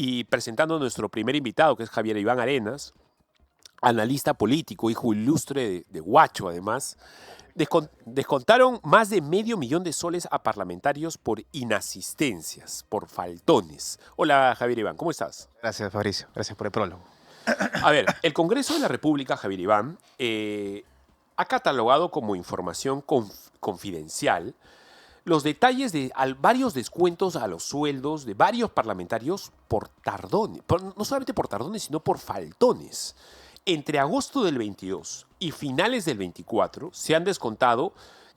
Y presentando a nuestro primer invitado, que es Javier Iván Arenas, analista político, hijo ilustre de Huacho, además. Descontaron más de $500,000 a parlamentarios por inasistencias, por faltones. Hola, Javier Iván, ¿cómo estás? Gracias, Fabricio. Gracias por el prólogo. A ver, el Congreso de la República, Javier Iván, ha catalogado como información confidencial los detalles de varios descuentos a los sueldos de varios parlamentarios por tardones, no solamente por tardones, sino por faltones. Entre agosto del 22 y finales del 24 se han descontado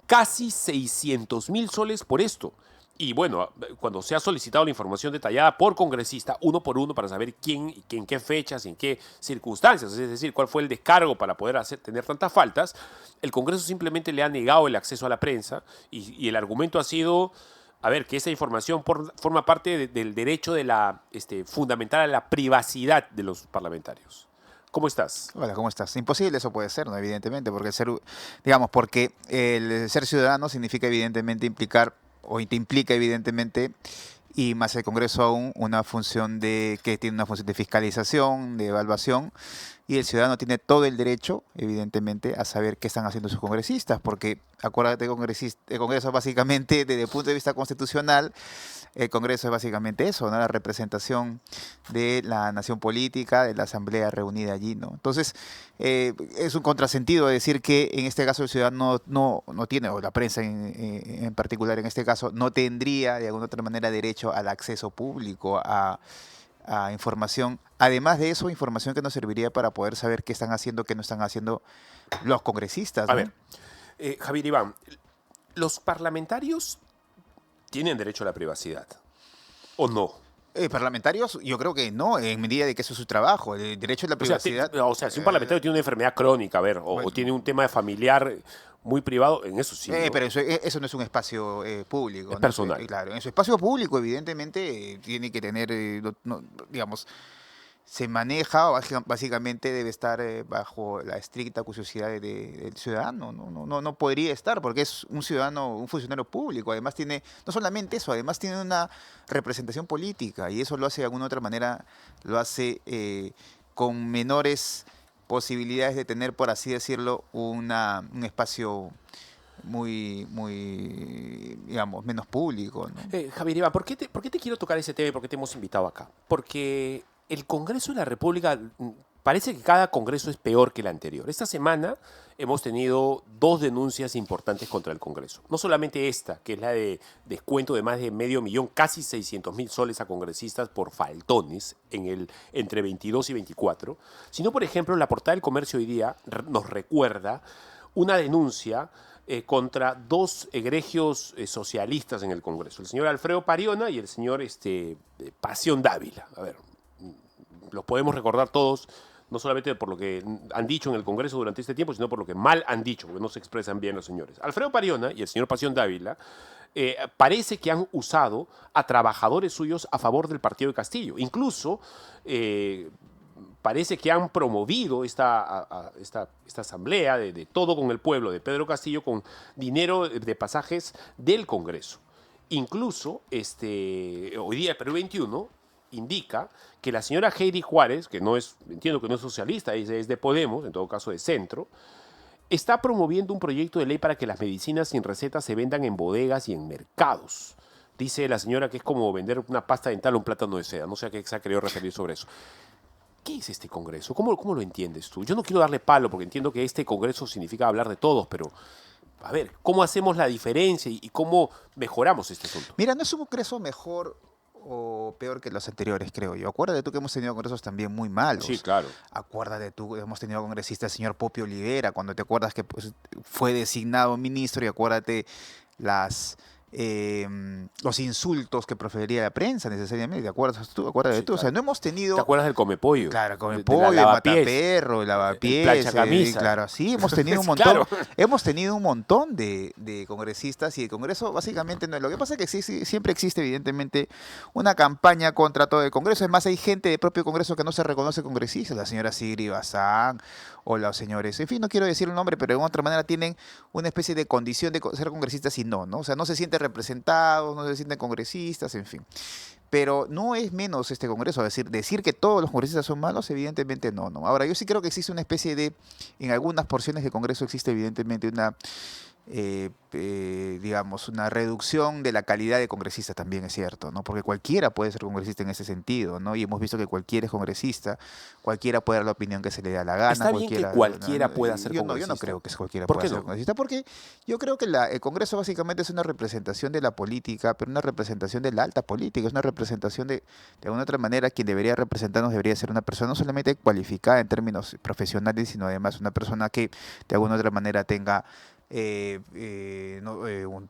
casi $600,000 por esto. Y bueno, cuando se ha solicitado la información detallada por congresista, uno por uno, para saber quién, en qué fechas, en qué circunstancias, es decir, cuál fue el descargo para poder tener tantas faltas, el Congreso simplemente le ha negado el acceso a la prensa y el argumento ha sido, a ver, que esa información forma parte del derecho de fundamental a la privacidad de los parlamentarios. ¿Cómo estás? Hola, ¿cómo estás? Imposible eso puede ser, ¿no? Evidentemente, porque digamos, porque el ser ciudadano significa evidentemente implicar, o te implica evidentemente, y más el Congreso aún, que tiene una función de fiscalización, de evaluación, y el ciudadano tiene todo el derecho, evidentemente, a saber qué están haciendo sus congresistas, porque acuérdate, el Congreso básicamente, desde el punto de vista constitucional, el Congreso es básicamente eso, ¿no? La representación de la nación política, de la asamblea reunida allí, ¿no? Entonces, es un contrasentido decir que en este caso el ciudadano no tiene, o la prensa en particular en este caso, no tendría de alguna otra manera derecho al acceso público a información. Además de eso, información que nos serviría para poder saber qué están haciendo, qué no están haciendo los congresistas, A ¿no? ver, Javier Iván, los parlamentarios tienen derecho a la privacidad, ¿o no? Parlamentarios, yo creo que no, en medida de que eso es su trabajo. El derecho a la privacidad. Si un parlamentario tiene una enfermedad crónica, a ver, o Bueno, tiene un tema familiar muy privado, en eso sí, ¿no? pero eso no es un espacio público, Es ¿no? personal. Claro, en su espacio público, evidentemente, tiene que tener, digamos, se maneja, básicamente debe estar bajo la estricta curiosidad del ciudadano. No podría estar, porque es un ciudadano, un funcionario público. Además tiene, no solamente eso, además tiene una representación política, y eso lo hace de alguna otra manera, lo hace con menores posibilidades de tener, por así decirlo, un espacio muy, digamos, menos público, ¿no? Javier Iván, ¿por qué te quiero tocar ese tema y por qué te hemos invitado acá? Porque el Congreso de la República, parece que cada Congreso es peor que el anterior. Esta semana hemos tenido dos denuncias importantes contra el Congreso. No solamente esta, que es la de descuento de más de $500,000, casi $600,000 a congresistas por faltones entre 22 y 24, sino, por ejemplo, la portada del Comercio hoy día nos recuerda una denuncia contra dos egregios socialistas en el Congreso, el señor Alfredo Pariona y el señor Pasión Dávila. A ver, los podemos recordar todos, no solamente por lo que han dicho en el Congreso durante este tiempo, sino por lo que mal han dicho, porque no se expresan bien los señores. Alfredo Pariona y el señor Pasión Dávila parece que han usado a trabajadores suyos a favor del partido de Castillo. Incluso parece que han promovido esta asamblea de todo con el pueblo de Pedro Castillo con dinero de pasajes del Congreso. Incluso hoy día Perú 21 indica que la señora Heidi Juárez, que no es, entiendo que no es socialista, es de Podemos, en todo caso de centro, está promoviendo un proyecto de ley para que las medicinas sin receta se vendan en bodegas y en mercados. Dice la señora que es como vender una pasta dental o un plátano de seda. No sé a qué se ha querido referir sobre eso. ¿Qué es este Congreso? ¿Cómo lo entiendes tú? Yo no quiero darle palo porque entiendo que este Congreso significa hablar de todos, pero a ver, ¿cómo hacemos la diferencia y cómo mejoramos este asunto? Mira, no es un congreso mejor o peor que los anteriores, creo yo. Acuérdate tú que hemos tenido congresos también muy Sí, malos. claro. Acuérdate tú que hemos tenido congresista el señor Popio Olivera, cuando te acuerdas que pues, fue designado ministro, y acuérdate las los insultos que profería la prensa necesariamente. ¿Te acuerdas tú? Acuérdate Sí, tú. O sea, claro. no hemos ¿Te tenido. acuerdas del Comepollo? Claro, con el De la pollo, el lavapiés, mataperro, el el lavapiés, planchacamisa. claro, sí, hemos tenido un montón, Claro. hemos tenido un montón de congresistas, y el Congreso básicamente no es. Lo que pasa es que siempre existe evidentemente una campaña contra todo el Congreso. Es más, hay gente del propio Congreso que no se reconoce congresista, la señora Sigri Bazán o los señores, en fin, no quiero decir el nombre, pero de otra manera tienen una especie de condición de ser congresistas y no, ¿no? O sea, no se sienten representados, no se sienten congresistas, en fin. Pero no es menos este Congreso. Decir que todos los congresistas son malos, evidentemente no, no. Ahora, yo sí creo que existe una especie de, en algunas porciones del Congreso existe evidentemente una digamos, una reducción de la calidad de congresista también es cierto, ¿no? Porque cualquiera puede ser congresista en ese sentido, ¿no? Y hemos visto que cualquiera es congresista, cualquiera puede dar la opinión que se le da la gana. Está bien que cualquiera pueda ser congresista. Yo no creo que cualquiera ¿Por pueda qué ser no? congresista, porque yo creo que el Congreso básicamente es una representación de la política, pero una representación de la alta política, es una representación de alguna otra manera, quien debería representarnos debería ser una persona no solamente cualificada en términos profesionales, sino además una persona que de alguna otra manera tenga un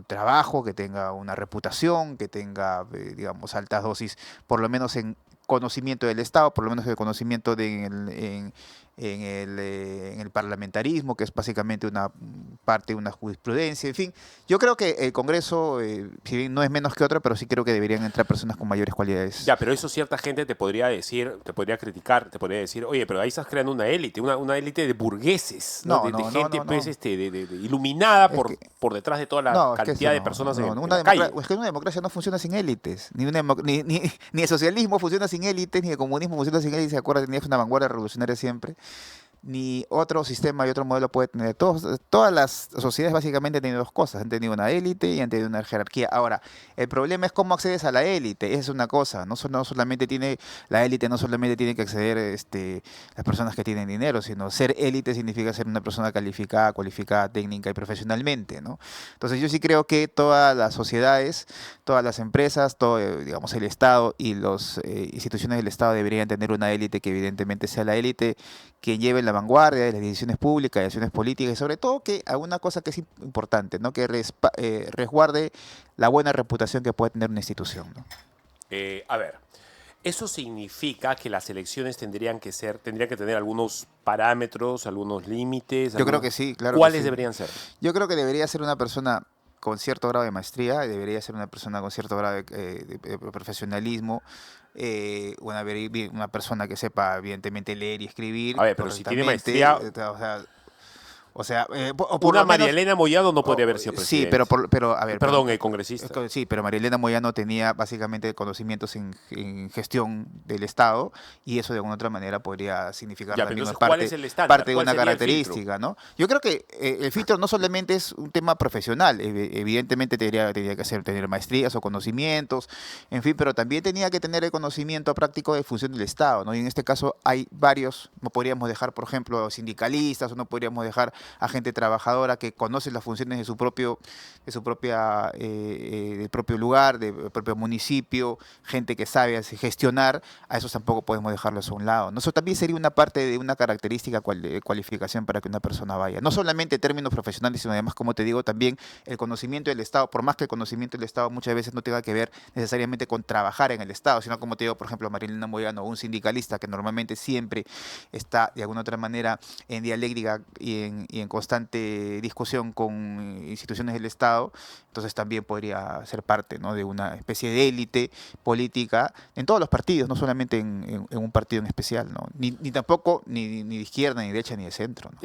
trabajo, que tenga una reputación, que tenga, digamos, altas dosis, por lo menos en conocimiento del Estado, por lo menos el conocimiento en el parlamentarismo, que es básicamente una parte de una jurisprudencia, en fin. Yo creo que el Congreso, si bien no es menos que otro, pero sí creo que deberían entrar personas con mayores cualidades. Ya, pero eso cierta gente te podría decir, te podría criticar, te podría decir, oye, pero ahí estás creando una élite, una élite de burgueses, ¿no? De gente, pues, iluminada por detrás de toda la cantidad de personas en la calle. Es que una democracia no funciona sin élites, ni el socialismo funciona sin élites, ni el comunismo funciona sin élites, ¿se acuerdan? Tenías una vanguardia revolucionaria siempre. Ni otro sistema y otro modelo puede tener. Todas las sociedades básicamente han tenido dos cosas, han tenido una élite y han tenido una jerarquía. Ahora, el problema es cómo accedes a la élite, esa es una cosa, no solamente tiene, la élite no solamente tiene que acceder las personas que tienen dinero, sino ser élite significa ser una persona calificada, cualificada técnica y profesionalmente, ¿no? Entonces yo sí creo que todas las sociedades, todas las empresas, todo, digamos, el Estado y las instituciones del Estado deberían tener una élite que evidentemente sea la élite que lleve la vanguardia de las decisiones públicas, de decisiones políticas y sobre todo que alguna cosa que es importante, ¿no? Que resguarde la buena reputación que puede tener una institución, ¿no? A ver, eso significa que las elecciones tendrían que tener algunos parámetros, algunos límites. Yo creo que sí, claro. ¿Cuáles deberían ser? Yo creo que debería ser una persona con cierto grado de maestría, debería ser una persona con cierto grado de profesionalismo, una persona que sepa evidentemente leer y escribir. A ver, pero si tiene maestría... Una María Elena Moyano no podría haber sido presidente. Sí, pero a ver... Perdón, el congresista. Sí, pero María Elena Moyano tenía básicamente conocimientos en gestión del Estado y eso de alguna otra manera podría significar ya, también ¿cuál es el estándar? parte de una característica, ¿no? Yo creo que el filtro no solamente es un tema profesional, evidentemente tenía que tener maestrías o conocimientos, en fin, pero también tenía que tener el conocimiento práctico de función del Estado, ¿no? Y en este caso hay varios, no podríamos dejar, por ejemplo, sindicalistas o no podríamos dejar a gente trabajadora que conoce las funciones del propio lugar, del propio municipio, gente que sabe gestionar, a esos tampoco podemos dejarlos a un lado, ¿no? Eso también sería una parte de una característica de cualificación para que una persona vaya. No solamente en términos profesionales, sino además, como te digo, también el conocimiento del Estado, por más que el conocimiento del Estado muchas veces no tenga que ver necesariamente con trabajar en el Estado, sino como te digo, por ejemplo, Marilena Moyano, un sindicalista que normalmente siempre está de alguna otra manera en dialéctica y en constante discusión con instituciones del Estado, entonces también podría ser parte, ¿no? De una especie de élite política en todos los partidos, no solamente en un partido en especial, ¿no? Ni tampoco ni de izquierda, ni de derecha, ni de centro, ¿no?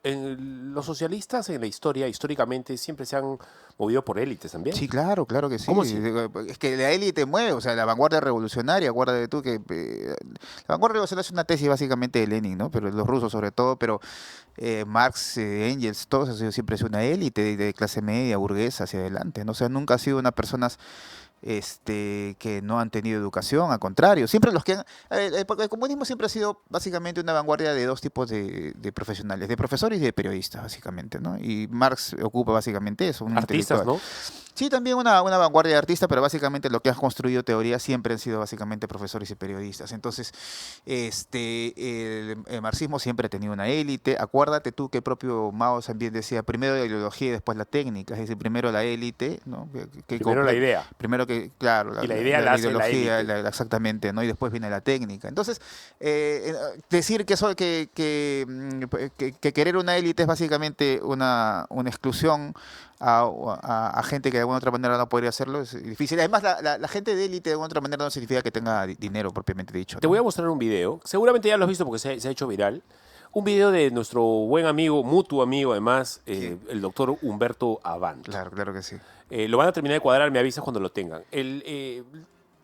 Los socialistas en la historia, históricamente, siempre se han movido por élites también. Sí, claro que sí. ¿Cómo así? Es que la élite mueve, o sea, la vanguardia revolucionaria, acuérdate tú que la vanguardia revolucionaria es una tesis básicamente de Lenin, ¿no? Pero los rusos sobre todo, pero Marx, Engels, todos han sido siempre una élite de clase media, burguesa, hacia adelante, ¿no? O sea, nunca ha sido una personas que no han tenido educación, al contrario, siempre el comunismo siempre ha sido básicamente una vanguardia de dos tipos de profesionales, de profesores y de periodistas, básicamente, ¿no? Y Marx ocupa básicamente eso, un artistas, ¿no? Sí, también una vanguardia de artistas, pero básicamente lo que han construido teoría siempre han sido básicamente profesores y periodistas. Entonces, el marxismo siempre ha tenido una élite. Acuérdate tú que el propio Mao también decía primero la ideología y después la técnica, es decir, primero la élite, ¿no? Primero la idea. Primero que, claro, y la idea la hace ideología, la élite. exactamente, ¿no? Y después viene la técnica. Entonces, decir que querer una élite es básicamente una exclusión a gente que de alguna otra manera no podría hacerlo es difícil. Además, la gente de élite de alguna otra manera no significa que tenga dinero propiamente dicho, ¿no? Te voy a mostrar un video, seguramente ya lo has visto porque se ha hecho viral, un video de nuestro buen amigo, mutuo amigo además, Sí. el doctor Humberto Abant. Claro que sí. Lo van a terminar de cuadrar, me avisas cuando lo tengan.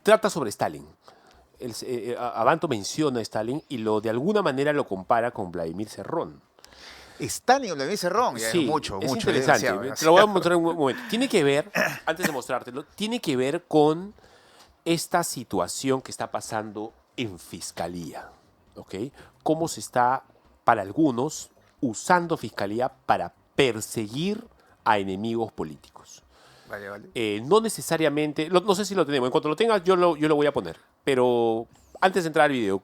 trata sobre Stalin. Abanto menciona a Stalin y de alguna manera lo compara con Vladimir Serrón. Stalin o Vladimir Serrón, ya, Sí, mucho, es mucho. interesante. Demasiado, Te lo voy a demasiado. mostrar en un momento. Tiene que ver, antes de mostrártelo, tiene que ver con esta situación que está pasando en Fiscalía. ¿Ok? Cómo se está, para algunos, usando Fiscalía para perseguir a enemigos políticos. Vale, vale. No necesariamente, no sé si lo tenemos, en cuanto lo tengas yo lo voy a poner, pero antes de entrar al video,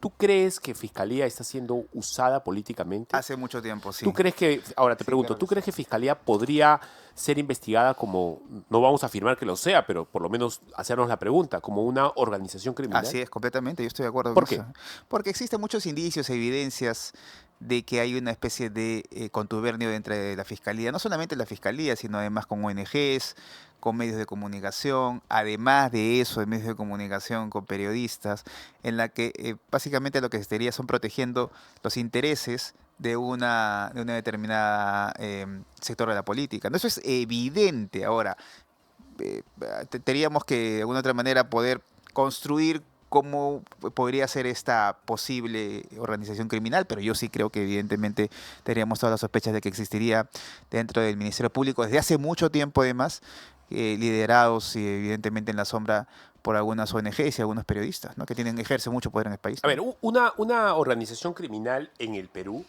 ¿tú crees que Fiscalía está siendo usada políticamente? Hace mucho tiempo, sí. ¿Tú crees que, ahora te Sí, pregunto, claro que ¿tú sí. crees que Fiscalía podría ser investigada como, no vamos a afirmar que lo sea, pero por lo menos hacernos la pregunta, como una organización criminal? Así es, completamente, yo estoy de acuerdo con ¿Por qué? eso. Porque existen muchos indicios, evidencias de que hay una especie de contubernio entre la fiscalía, no solamente la fiscalía, sino además con ONGs, con medios de comunicación, además de eso, de medios de comunicación, con periodistas, en la que básicamente lo que se estaría son protegiendo los intereses de una determinada sector de la política. ¿No? Eso es evidente. Ahora, tendríamos que de alguna otra manera poder construir cómo podría ser esta posible organización criminal, pero yo sí creo que evidentemente tendríamos todas las sospechas de que existiría dentro del Ministerio Público desde hace mucho tiempo además, liderados y evidentemente en la sombra por algunas ONGs y algunos periodistas, ¿no? Que ejercen mucho poder en el país, A ¿no? ver, una organización criminal en el Perú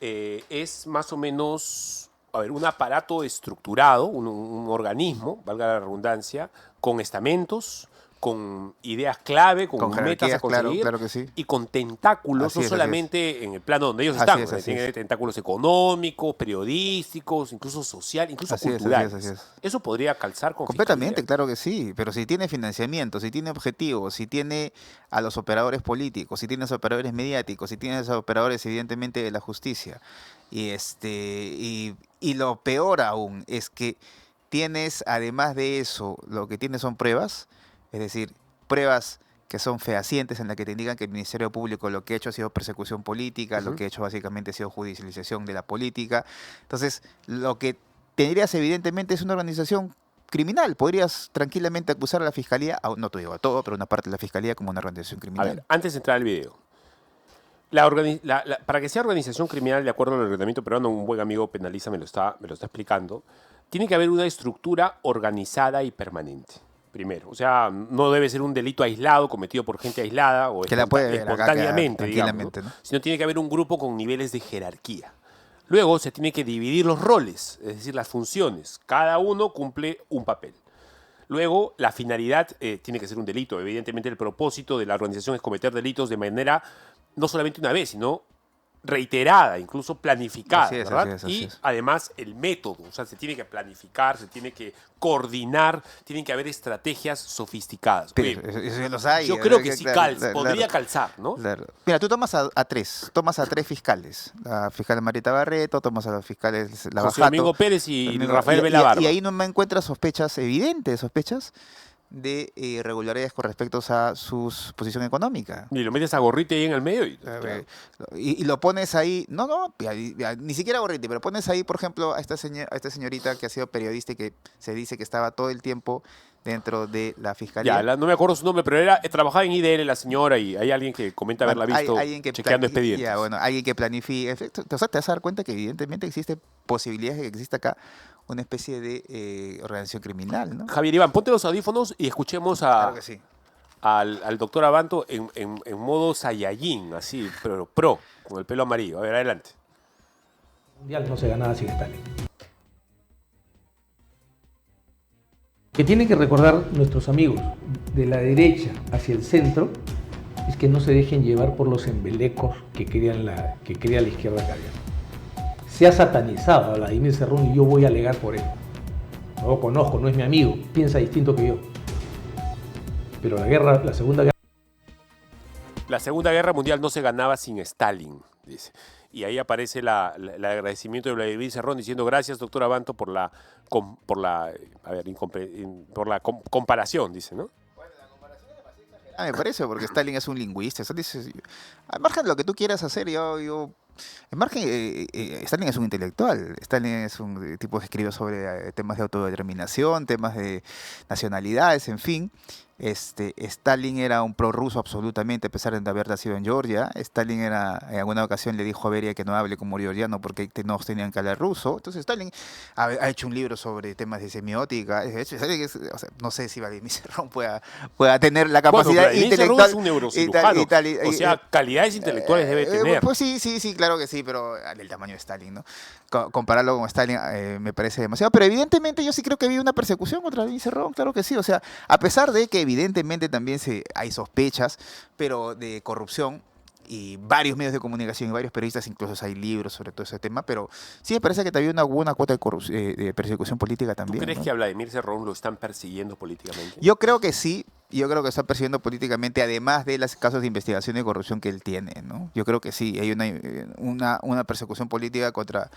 es más o menos, a ver, un aparato estructurado, un organismo, valga la redundancia, con estamentos, con ideas clave, con Con metas a jerarquías, claro, conseguir claro que sí. y con tentáculos, no Así es, así es. solamente en el plano donde ellos Así están, es, donde así tienen es. tentáculos económicos, periodísticos, incluso social, incluso Así es, así es, así culturales. es. Eso podría calzar con Completamente, fiscalía. claro que sí, pero si tiene financiamiento, si tiene objetivos, si tiene a los operadores políticos, si tiene a los operadores mediáticos, si tiene a los operadores evidentemente de la justicia, y lo peor aún es que tienes, además de eso, lo que tienes son pruebas, es decir, pruebas que son fehacientes en la que te indican que el Ministerio Público lo que ha hecho ha sido persecución política, lo Ujú. que ha hecho básicamente ha sido judicialización de la política. Entonces, lo que tendrías evidentemente es una organización criminal. Podrías tranquilamente acusar a la fiscalía, no te digo a todo, pero una parte de la fiscalía como una organización A ver, criminal. antes de entrar al video, para que sea organización criminal, de acuerdo al reglamento peruano, un buen amigo penalista me lo está explicando, tiene que haber una estructura organizada y permanente. Primero, o sea, no debe ser un delito aislado cometido por gente aislada o Que la puede ver acá espontáneamente, digamos, ¿no? tranquilamente, ¿no? Sino tiene que haber un grupo con niveles de jerarquía. Luego se tiene que dividir los roles, es decir, las funciones. Cada uno cumple un papel. Luego, la finalidad tiene que ser un delito. Evidentemente, el propósito de la organización es cometer delitos de manera no solamente una vez, sino reiterada, incluso planificada, Así es, ¿verdad? así es, así Y es. además el método, o sea, se tiene que planificar, se tiene que coordinar, tienen que haber estrategias sofisticadas. Pero Oye, eso ya los hay. yo creo que claro, sí claro, podría claro, calzar, ¿no? claro. Mira, tú tomas a tres fiscales. La fiscal Marita Barreto, tomas a los fiscales José Lavajato. Domingo Pérez y Rafael Y Barba. ahí no me encuentras sospechas evidentes, sospechas de irregularidades con respecto a su posición económica. Y lo metes a Gorrite ahí en el medio y A claro. ver, y lo pones ahí, no, ni siquiera Gorriti, pero pones ahí, por ejemplo, a esta señorita que ha sido periodista y que se dice que estaba todo el tiempo dentro de la fiscalía. Ya, no me acuerdo su nombre, pero trabajaba en IDL la señora y hay alguien que comenta Bueno, haberla hay visto alguien que chequeando expedientes. ya, bueno, alguien que planifique. O sea, te vas a dar cuenta que evidentemente existe posibilidades de que exista acá una especie de organización criminal, ¿no? Javier Iván, ponte los audífonos y escuchemos Claro que sí. al doctor Abanto en modo Saiyajin, así, pero pro, con el pelo amarillo. A ver, adelante. Mundial no se ganaba sin Stalin. Que tienen que recordar nuestros amigos de la derecha hacia el centro es que no se dejen llevar por los embelecos que crea la izquierda caviar. Se ha satanizado a Vladimir Serrón y yo voy a alegar por él. No lo conozco, no es mi amigo, piensa distinto que yo. Pero la Segunda Guerra... La Segunda Guerra Mundial no se ganaba sin Stalin, dice. Y ahí aparece el agradecimiento de Vladimir Serrón diciendo gracias, doctor Abanto, por la comparación, dice, ¿no? Me parece, porque Stalin es un lingüista. Al margen de lo que tú quieras hacer, yo En margen, Stalin es un intelectual. Stalin es un tipo que escribe sobre temas de autodeterminación, temas de nacionalidades, en fin. Stalin era un prorruso absolutamente, a pesar de haber nacido en Georgia. Stalin en alguna ocasión le dijo a Beria que no hable como georgiano porque no tenían que hablar ruso. Entonces Stalin ha hecho un libro sobre temas de semiótica. De hecho, o sea, no sé si Vladimir Serrón pueda tener la capacidad Vladimir Serrón intelectual. es un neurocirujano. O sea, calidades intelectuales debe tener. Pues sí, claro que sí, pero del tamaño de Stalin, ¿no? Compararlo con Stalin me parece demasiado. Pero evidentemente yo sí creo que había una persecución contra Vladimir Serrón, claro que sí. O sea, a pesar de que evidentemente también hay sospechas, pero de corrupción, y varios medios de comunicación y varios periodistas, incluso hay libros sobre todo ese tema, pero sí me parece que había una buena cuota de persecución política ¿Tú también. crees ¿no? que a Vladimir Serrón lo están persiguiendo políticamente? Yo creo que sí. Yo creo que está persiguiendo políticamente, además de los casos de investigación y corrupción que él tiene, ¿no? Yo creo que sí, hay una persecución política contra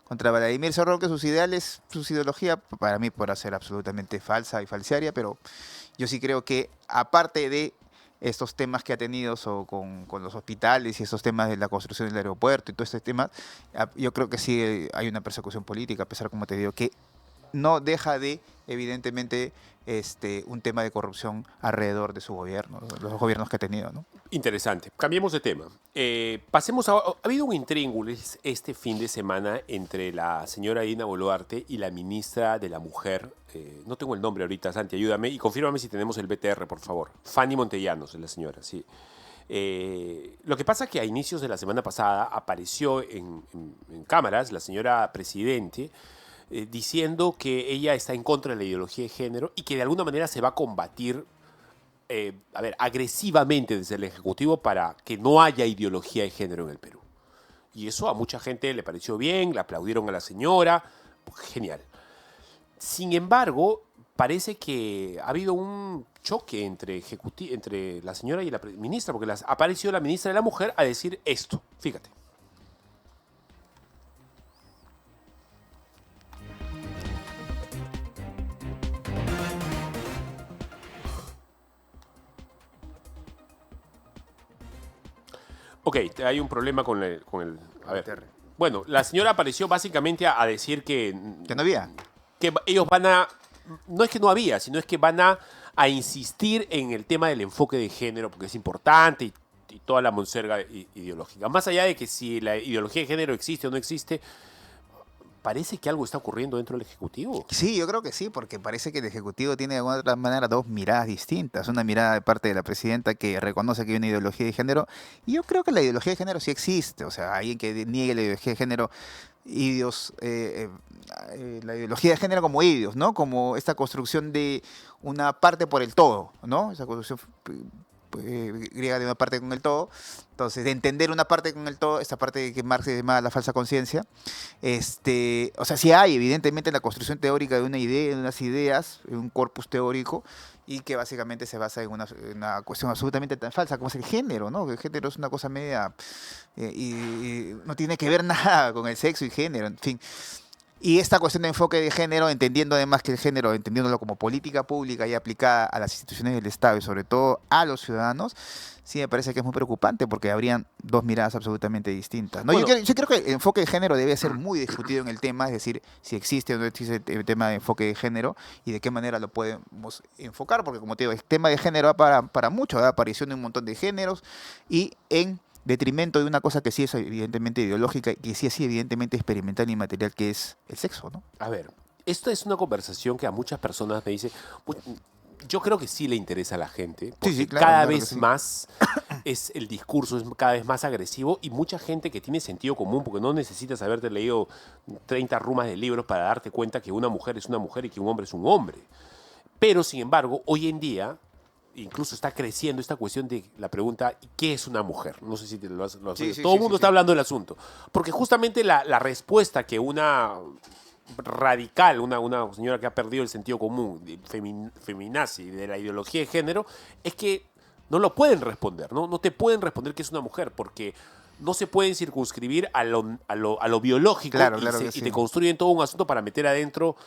Vladimir Serrón, que sus ideales, su ideología, para mí podrá ser absolutamente falsa y falsaria, pero yo sí creo que, aparte de estos temas que ha tenido con los hospitales y esos temas de la construcción del aeropuerto y todo este tema, yo creo que sí hay una persecución política, a pesar, como te digo, que no deja de, evidentemente, un tema de corrupción alrededor de su gobierno, los gobiernos que ha tenido, ¿no? Interesante. Cambiemos de tema. Pasemos a... Ha habido un intríngulis este fin de semana entre la señora Dina Boluarte y la ministra de la Mujer. No tengo el nombre ahorita, Santi, ayúdame. Y confírmame si tenemos el BTR, por favor. Fanny Montellanos es la señora, sí. Lo que pasa es que a inicios de la semana pasada apareció en cámaras la señora presidente diciendo que ella está en contra de la ideología de género y que de alguna manera se va a combatir agresivamente desde el Ejecutivo para que no haya ideología de género en el Perú. Y eso a mucha gente le pareció bien, le aplaudieron a la señora, genial. Sin embargo, parece que ha habido un choque entre la señora y la ministra, porque apareció la ministra de la Mujer a decir esto, fíjate. Ok, hay un problema con el... A ver. Bueno, la señora apareció básicamente a decir que no había. Que ellos van a... No es que no había, sino es que van a insistir en el tema del enfoque de género, porque es importante y toda la monserga ideológica. Más allá de que si la ideología de género existe o no existe, parece que algo está ocurriendo dentro del Ejecutivo. Sí, yo creo que sí, porque parece que el Ejecutivo tiene de alguna otra manera dos miradas distintas. Una mirada de parte de la presidenta que reconoce que hay una ideología de género, y yo creo que la ideología de género sí existe. O sea, alguien que niegue la ideología de género, la ideología de género como idios, ¿no? Como esta construcción de una parte por el todo, ¿no? Esa construcción griega de una parte con el todo. Entonces, de entender una parte con el todo, esta parte que Marx llama la falsa conciencia, o sea, sí hay evidentemente la construcción teórica de una idea, de unas ideas, un corpus teórico, y que básicamente se basa en una cuestión absolutamente tan falsa como es el género, ¿no? El género es una cosa media y no tiene que ver nada con el sexo y género, en fin. Y esta cuestión de enfoque de género, entendiendo además que el género, entendiéndolo como política pública y aplicada a las instituciones del Estado y sobre todo a los ciudadanos, sí me parece que es muy preocupante porque habrían dos miradas absolutamente distintas, ¿no? Bueno, yo creo que el enfoque de género debe ser muy discutido en el tema, es decir, si existe o no existe el tema de enfoque de género y de qué manera lo podemos enfocar, porque como te digo, el tema de género va para mucho, da aparición de un montón de géneros y en detrimento de una cosa que sí es evidentemente ideológica y que sí es evidentemente experimental y material, que es el sexo, ¿no? A ver, esta es una conversación que a muchas personas me dicen, yo creo que sí le interesa a la gente, porque Sí, claro, cada claro que vez sí. más el discurso es cada vez más agresivo y mucha gente que tiene sentido común, porque no necesitas haberte leído 30 rumas de libros para darte cuenta que una mujer es una mujer y que un hombre es un hombre. Pero, sin embargo, hoy en día incluso está creciendo esta cuestión de la pregunta ¿qué es una mujer? No sé si te lo has Sí, sí, todo el sí, mundo sí, está sí. hablando del asunto. Porque justamente la respuesta que una radical, una señora que ha perdido el sentido común, feminazi, de la ideología de género, es que no lo pueden responder, ¿no? No te pueden responder que es una mujer, porque no se pueden circunscribir a lo biológico Claro, y, claro que y sí. te construyen todo un asunto para meter adentro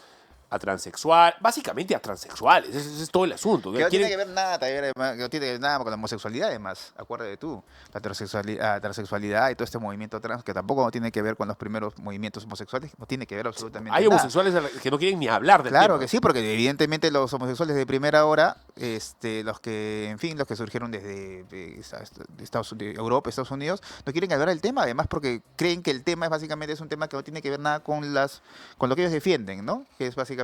a transexual, básicamente a transexuales, ese es todo el asunto. Que no Quieren- tiene que ver nada, que no tiene que ver nada con la homosexualidad, además. Acuérdate tú, la transexualidad y todo este movimiento trans, que tampoco tiene que ver con los primeros movimientos homosexuales, no tiene que ver absolutamente Hay nada. homosexuales que no quieren ni hablar del Claro tema. que sí, porque evidentemente los homosexuales de primera hora, los que, en fin, los que surgieron desde Estados Unidos, Europa, Estados Unidos, no quieren hablar del tema, además porque creen que el tema es un tema que no tiene que ver nada con lo que ellos defienden, ¿no? Que es básicamente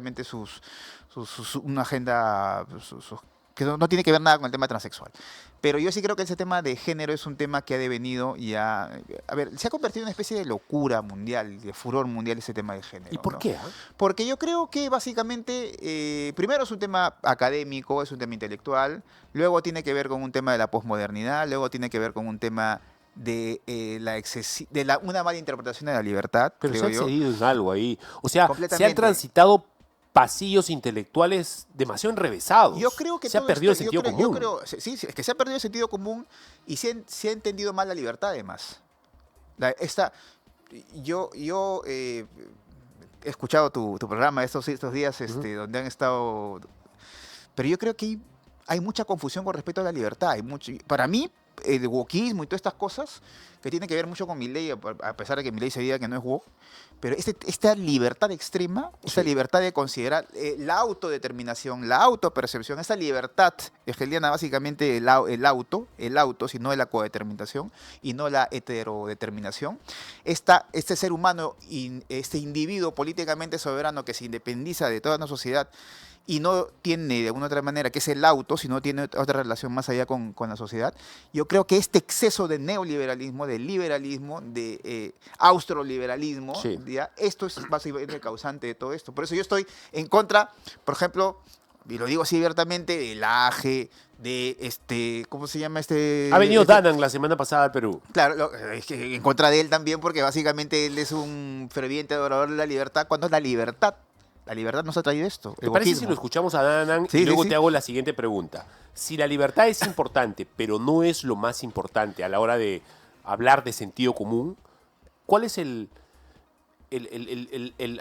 una agenda que no tiene que ver nada con el tema transexual. Pero yo sí creo que ese tema de género es un tema que ha devenido ya, a ver, se ha convertido en una especie de locura mundial, de furor mundial ese tema de género. ¿Y por ¿no? qué? Ah? Porque yo creo que básicamente, primero es un tema académico, es un tema intelectual, luego tiene que ver con un tema de la posmodernidad, luego tiene que ver con un tema de, una mala interpretación de la libertad, Pero se creo ha yo. excedido en algo ahí. O sea, se han Completamente. transitado pasillos intelectuales demasiado enrevesados. Yo creo que se ha todo perdido esto- el sentido común. yo creo, sí, sí, es que se ha perdido el sentido común y se ha entendido mal la libertad, además. Yo he escuchado tu programa estos días, donde han estado. Pero yo creo que hay mucha confusión con respecto a la libertad. Para mí, el wokismo y todas estas cosas que tienen que ver mucho con Milei, a pesar de que Milei se diga que no es woke, pero esta libertad extrema, esta Sí. libertad de considerar la autodeterminación, la autopercepción, esta libertad hegeliana, básicamente el auto, sino la codeterminación y no la heterodeterminación, este ser humano, este individuo políticamente soberano que se independiza de toda una sociedad y no tiene de alguna otra manera que es el auto, sino tiene otra relación más allá con la sociedad. Yo creo que este exceso de neoliberalismo, de liberalismo, de austroliberalismo, Sí. ¿ya? Esto es básicamente el causante de todo esto. Por eso yo estoy en contra, por ejemplo, y lo digo así abiertamente, del AGE, ¿cómo se llama este? Ha venido Danan la semana pasada al Perú. Claro, es que en contra de él también, porque básicamente él es un ferviente adorador de la libertad, cuando es la libertad. La libertad nos ha traído esto. ¿Te el parece si wokismo. lo escuchamos a Danan Sí, y sí, luego sí. te hago la siguiente pregunta? Si la libertad es importante, pero no es lo más importante a la hora de hablar de sentido común, ¿cuál es a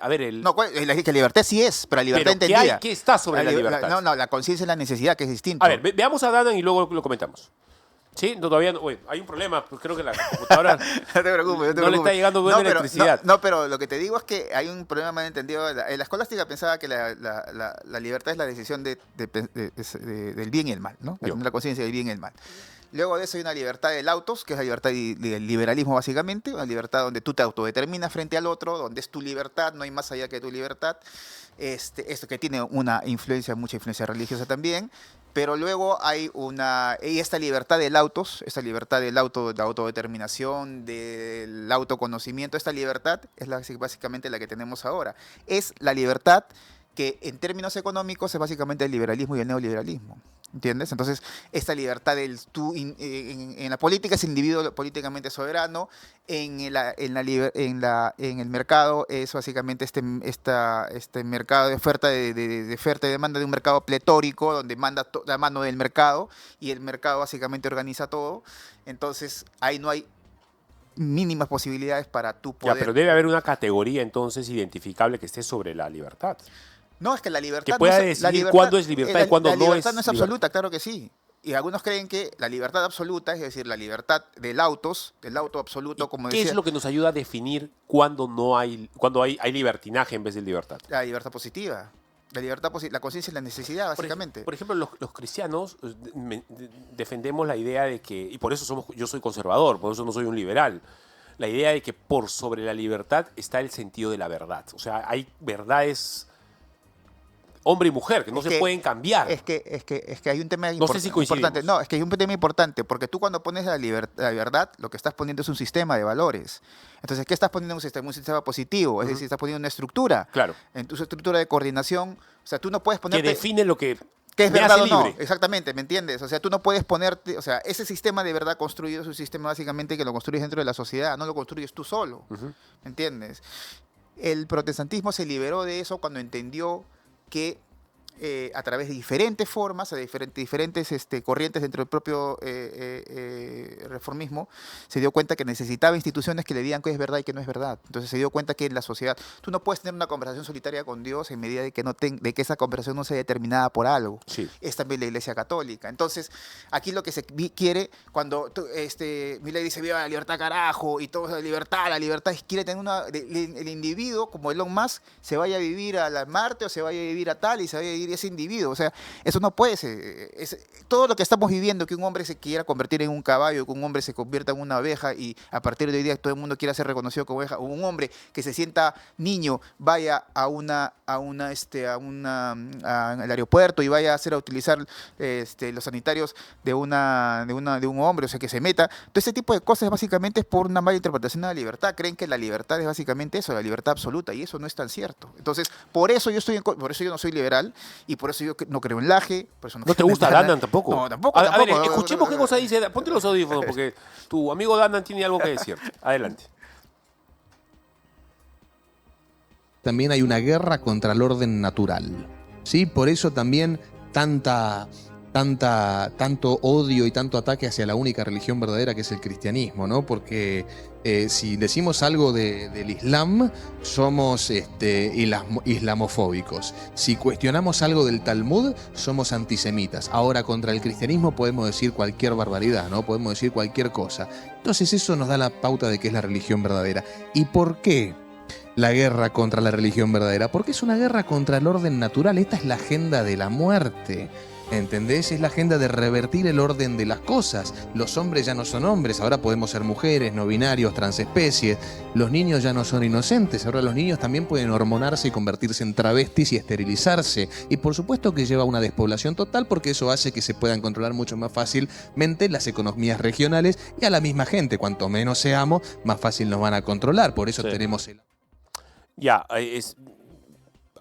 ver, No, que la libertad sí es, pero la libertad pero ¿qué entendida. hay? ¿Qué está sobre la libertad? No, la conciencia es la necesidad, que es distinto. A ver, veamos a Danan y luego lo comentamos. Sí, no, todavía no. Oye, hay un problema, pues creo que la computadora No te preocupes, no le está llegando buena electricidad. No, pero lo que te digo es que hay un problema mal entendido. La escolástica pensaba que la libertad es la decisión del bien y el mal, ¿no? Yo. La conciencia del bien y el mal. Luego de eso hay una libertad del autos, que es la libertad del liberalismo básicamente, una libertad donde tú te autodeterminas frente al otro, donde es tu libertad, no hay más allá que tu libertad. Esto que tiene mucha influencia religiosa también, pero luego hay esta libertad del autos, esta libertad de la autodeterminación, del autoconocimiento, esta libertad es básicamente la que tenemos ahora. Es la libertad que en términos económicos es básicamente el liberalismo y el neoliberalismo. ¿Entiendes? Entonces, esta libertad en la política es el individuo políticamente soberano, en el mercado es básicamente este mercado de oferta de oferta y demanda, de un mercado pletórico donde manda la mano del mercado y el mercado básicamente organiza todo. Entonces, ahí no hay mínimas posibilidades para tú Ya, poder... pero debe haber una categoría entonces identificable que esté sobre la libertad. No, es que la libertad... Que pueda no es- la decidir cuándo es libertad y cuándo no es La libertad no es libertad. absoluta, claro que sí. Y algunos creen que la libertad absoluta, es decir, la libertad del auto absoluto, como ¿Qué decía, es lo que nos ayuda a definir cuándo hay libertinaje en vez de libertad? la libertad positiva. La conciencia es la necesidad, básicamente. Por ejemplo, los cristianos defendemos la idea de que, y por eso yo soy conservador, por eso no soy un liberal, la idea de que por sobre la libertad está el sentido de la verdad. O sea, hay verdades hombre y mujer que no se pueden cambiar. Es que hay un tema No sé si coincidimos. importante. No, es que hay un tema importante, porque tú cuando pones la verdad, lo que estás poniendo es un sistema de valores. Entonces, ¿qué estás poniendo en un sistema? Un sistema positivo, es decir, estás poniendo una estructura. Claro. En tu estructura de coordinación, o sea, tú no puedes Que ponerte... define lo que ¿Qué es me verdad hace o no? libre. Exactamente, ¿me entiendes? O sea, tú no puedes ponerte, o sea, ese sistema de verdad construido es un sistema básicamente que lo construyes dentro de la sociedad, no lo construyes tú solo, ¿me entiendes? El protestantismo se liberó de eso cuando entendió que a través de diferentes formas, de diferentes corrientes dentro del propio reformismo, se dio cuenta que necesitaba instituciones que le digan qué es verdad y qué no es verdad. Entonces se dio cuenta que en la sociedad tú no puedes tener una conversación solitaria con Dios en medida de que, de que esa conversación no sea determinada por algo. Sí. Es también la Iglesia Católica. Entonces, aquí lo que se quiere, cuando Milei dice viva la libertad carajo, y todo es la libertad quiere tener el individuo, como Elon Musk, se vaya a vivir a la Marte o se vaya a vivir a tal y se vaya a vivir ese individuo. O sea, eso no puede ser. Todo lo que estamos viviendo, que un hombre se quiera convertir en un caballo, que un hombre se convierta en una oveja y a partir de hoy día todo el mundo quiera ser reconocido como oveja, o un hombre que se sienta niño vaya al aeropuerto y vaya a utilizar los sanitarios de un hombre, o sea, que se meta. Todo ese tipo de cosas básicamente es por una mala interpretación de la libertad. Creen que la libertad es básicamente eso, la libertad absoluta, y eso no es tan cierto. Entonces, por eso yo no soy liberal y por eso yo no creo en Laje. Por eso ¿No te gusta Dandan tampoco? No, tampoco. A ver, escuchemos qué cosa dice. Ponte los audífonos porque tu amigo Dandan tiene algo que decir. Adelante. También hay una guerra contra el orden natural, ¿sí? Por eso también tanto odio y tanto ataque hacia la única religión verdadera que es el cristianismo, ¿no? Porque si decimos algo del Islam, somos islamofóbicos. Si cuestionamos algo del Talmud, somos antisemitas. Ahora, contra el cristianismo podemos decir cualquier barbaridad, ¿no? Podemos decir cualquier cosa. Entonces eso nos da la pauta de que es la religión verdadera. ¿Y por qué la guerra contra la religión verdadera? Porque es una guerra contra el orden natural. Esta es la agenda de la muerte. ¿Entendés? Es la agenda de revertir el orden de las cosas. Los hombres ya no son hombres, ahora podemos ser mujeres, no binarios, transespecies. Los niños ya no son inocentes, ahora los niños también pueden hormonarse y convertirse en travestis y esterilizarse. Y por supuesto que lleva a una despoblación total porque eso hace que se puedan controlar mucho más fácilmente las economías regionales y a la misma gente. Cuanto menos seamos, más fácil nos van a controlar. Por eso tenemos el... Ya,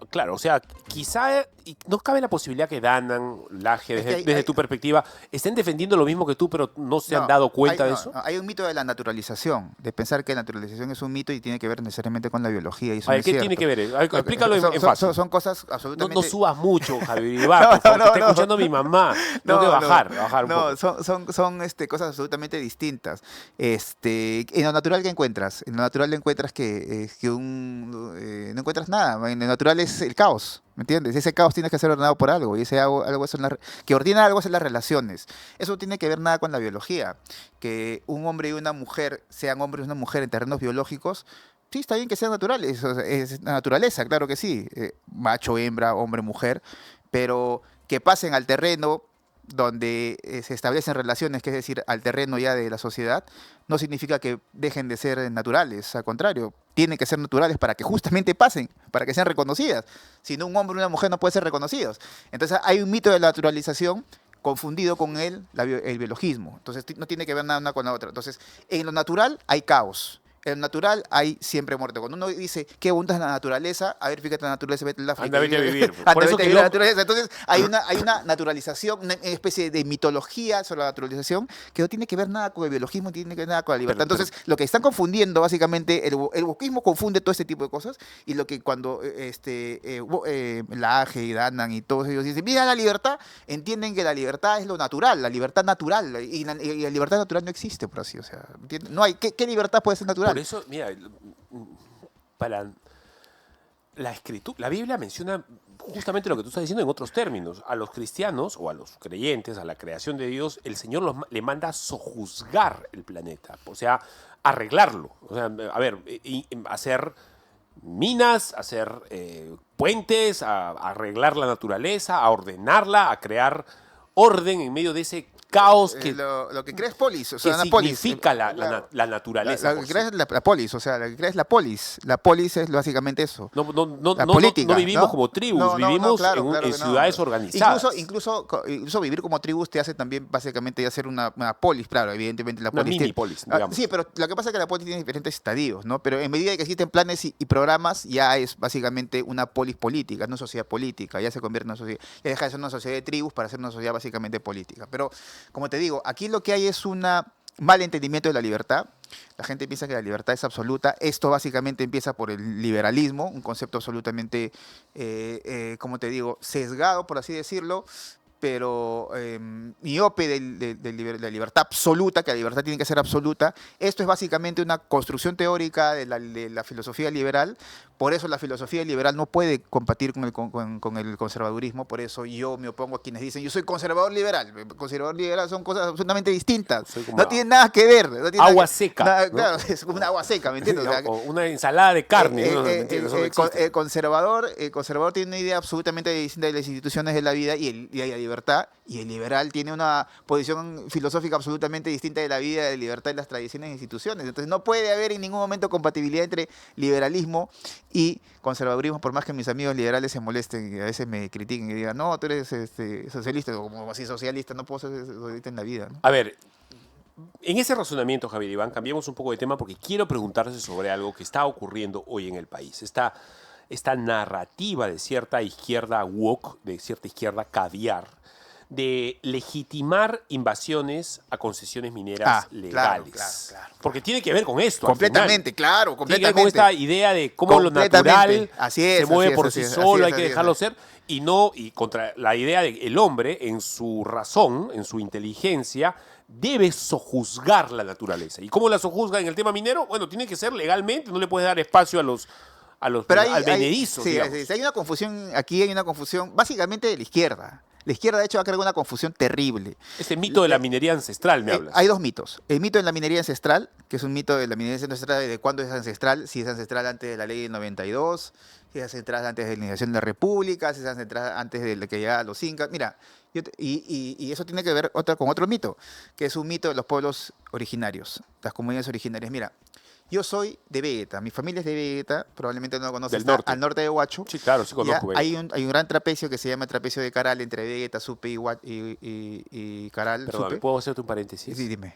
claro, o sea, quizá no cabe la posibilidad que Dandan, Laje, desde tu perspectiva, estén defendiendo lo mismo que tú, pero no se han dado cuenta de eso. Hay un mito de la naturalización, de pensar que la naturalización es un mito y tiene que ver necesariamente con la biología. Y eso A ver, no es ¿qué cierto. tiene que ver? A ver, explícalo en fácil. Son cosas absolutamente... No subas mucho, Javier Ibarra, porque está escuchando mi mamá. Tengo que bajar un poco. Son cosas absolutamente distintas. En lo natural, ¿qué encuentras? En lo natural encuentras no encuentras nada. En lo natural es el caos. ¿Me entiendes? Ese caos tiene que ser ordenado por algo, y ese algo que ordena algo son las relaciones. Eso no tiene que ver nada con la biología. Que un hombre y una mujer sean hombres y una mujer en terrenos biológicos, sí, está bien que sean naturales, es la naturaleza, claro que sí. Macho, hembra, hombre, mujer, pero que pasen al terreno donde se establecen relaciones, que es decir, al terreno ya de la sociedad, no significa que dejen de ser naturales, al contrario, tienen que ser naturales para que justamente pasen, para que sean reconocidas. Si no, un hombre y una mujer no pueden ser reconocidos. Entonces hay un mito de la naturalización confundido con el biologismo. Entonces no tiene que ver nada una con la otra. Entonces, en lo natural hay caos. En lo natural hay siempre muerte. Cuando uno dice qué bonita es la naturaleza, a ver, fíjate la naturaleza, vete al África. Anda, vete a vivir. Anda, vete a vivir la naturaleza. Entonces hay una naturalización, una especie de mitología sobre la naturalización que no tiene que ver nada con el biologismo, no tiene que ver nada con la libertad. Entonces, lo que están confundiendo, básicamente, el wokismo confunde todo este tipo de cosas, y lo que cuando Laje y Dandan y todos ellos dicen, mira la libertad, entienden que la libertad es lo natural, la libertad natural, y la libertad natural no existe, por así, o sea, no hay, ¿qué libertad puede ser natural? Por eso, mira, para la escritura, la Biblia menciona justamente lo que tú estás diciendo en otros términos. A los cristianos o a los creyentes, a la creación de Dios, el Señor le manda sojuzgar el planeta, o sea, arreglarlo. O sea, a ver, hacer minas, hacer puentes, a arreglar la naturaleza, a ordenarla, a crear orden en medio de ese caos que lo que crea es polis, o sea, que una polis. significa la naturaleza. Lo que crea es la polis, o sea, lo que crea es la polis. La polis es básicamente eso. No política, vivimos como tribus, vivimos en ciudades organizadas. Incluso vivir como tribus te hace también básicamente hacer una polis, claro, evidentemente la polis. Una mini polis, digamos. Sí, pero lo que pasa es que la polis tiene diferentes estadios, ¿no? Pero en medida que existen planes y programas, ya es básicamente una polis política, no sociedad política, ya se convierte en una sociedad, ya deja de ser una sociedad de tribus para ser una sociedad básicamente política. Pero como te digo, aquí lo que hay es un mal entendimiento de la libertad. La gente piensa que la libertad es absoluta. Esto básicamente empieza por el liberalismo, un concepto absolutamente, como te digo, sesgado, por así decirlo, miope de la libertad absoluta, que la libertad tiene que ser absoluta. Esto es básicamente una construcción teórica de la filosofía liberal. Por eso la filosofía liberal no puede combatir con el conservadurismo. Por eso yo me opongo a quienes dicen yo soy conservador liberal. Conservador liberal son cosas absolutamente distintas. No tienen nada que ver. No tiene agua seca. ¿no? Claro, es como una agua seca, ¿me entiendes? O sea, o una ensalada de carne. ¿no? El conservador tiene una idea absolutamente distinta de las instituciones de la vida y la libertad, y el liberal tiene una posición filosófica absolutamente distinta de la vida, de libertad y las tradiciones e instituciones. Entonces no puede haber en ningún momento compatibilidad entre liberalismo y conservadurismo, por más que mis amigos liberales se molesten y a veces me critiquen y digan, no, tú eres socialista, o como así socialista, no puedo ser socialista en la vida, ¿no? A ver, en ese razonamiento, Javier Iván, cambiamos un poco de tema porque quiero preguntarse sobre algo que está ocurriendo hoy en el país. Esta narrativa de cierta izquierda woke, de cierta izquierda caviar, de legitimar invasiones a concesiones mineras legales. Claro. Porque tiene que ver con esto. Completamente, claro, completamente. Tiene que ver con esta idea de cómo lo natural se mueve por sí solo, hay que dejarlo ser, y contra la idea de que el hombre, en su razón, en su inteligencia, debe sojuzgar la naturaleza. ¿Y cómo la sojuzga en el tema minero? Bueno, tiene que ser legalmente, no le puedes dar espacio al venedizo. Sí, hay una confusión, aquí hay una confusión básicamente de la izquierda. La izquierda, de hecho, ha creado una confusión terrible. Este mito de la minería ancestral, me hablas. Hay dos mitos. El mito de la minería ancestral, que es un mito de la minería ancestral, de cuándo es ancestral, si es ancestral antes de la ley del 92, si es ancestral antes de la iniciación de la República, si es ancestral antes de la que llegaba a los incas. Mira, y eso tiene que ver con otro mito, que es un mito de los pueblos originarios, las comunidades originarias. Mira, yo soy de Vegeta, mi familia es de Vegeta, probablemente no lo conoces, al norte de Huacho. Sí, claro, sí conozco. Hay un gran trapecio que se llama trapecio de Caral entre Vegeta, Supe y Caral. Perdón, Supe. ¿puedo hacerte un paréntesis? Sí, dime.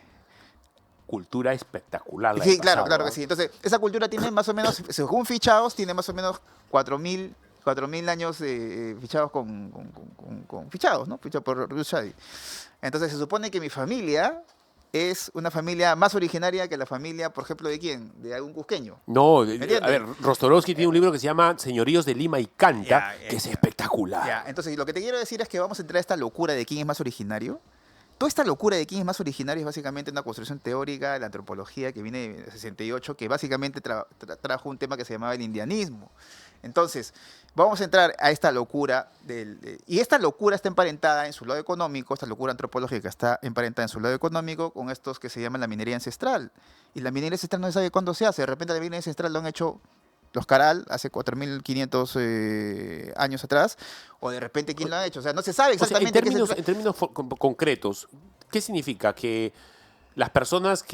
Cultura espectacular. Sí, claro que sí. Entonces, esa cultura tiene más o menos, según fichados, tiene más o menos 4.000 años fichados fichados, ¿no? Fichados por Rushadi. Entonces, se supone que mi familia es una familia más originaria que la familia, por ejemplo, ¿de quién? De algún cusqueño. No, a ver, Rostorowski tiene un libro que se llama Señoríos de Lima y Canta, que es espectacular. Entonces, lo que te quiero decir es que vamos a entrar a esta locura de quién es más originario. Toda esta locura de quién es más originario es básicamente una construcción teórica de la antropología que viene de 68, que básicamente trajo un tema que se llamaba el indianismo. Entonces, vamos a entrar a esta locura, y esta locura está emparentada en su lado económico, esta locura antropológica está emparentada en su lado económico con estos que se llaman la minería ancestral. Y la minería ancestral no se sabe cuándo se hace, de repente la minería ancestral lo han hecho los Caral hace 4.500 años atrás, o de repente quién lo ha hecho, o sea, no se sabe exactamente. En términos concretos, ¿qué significa? Que las personas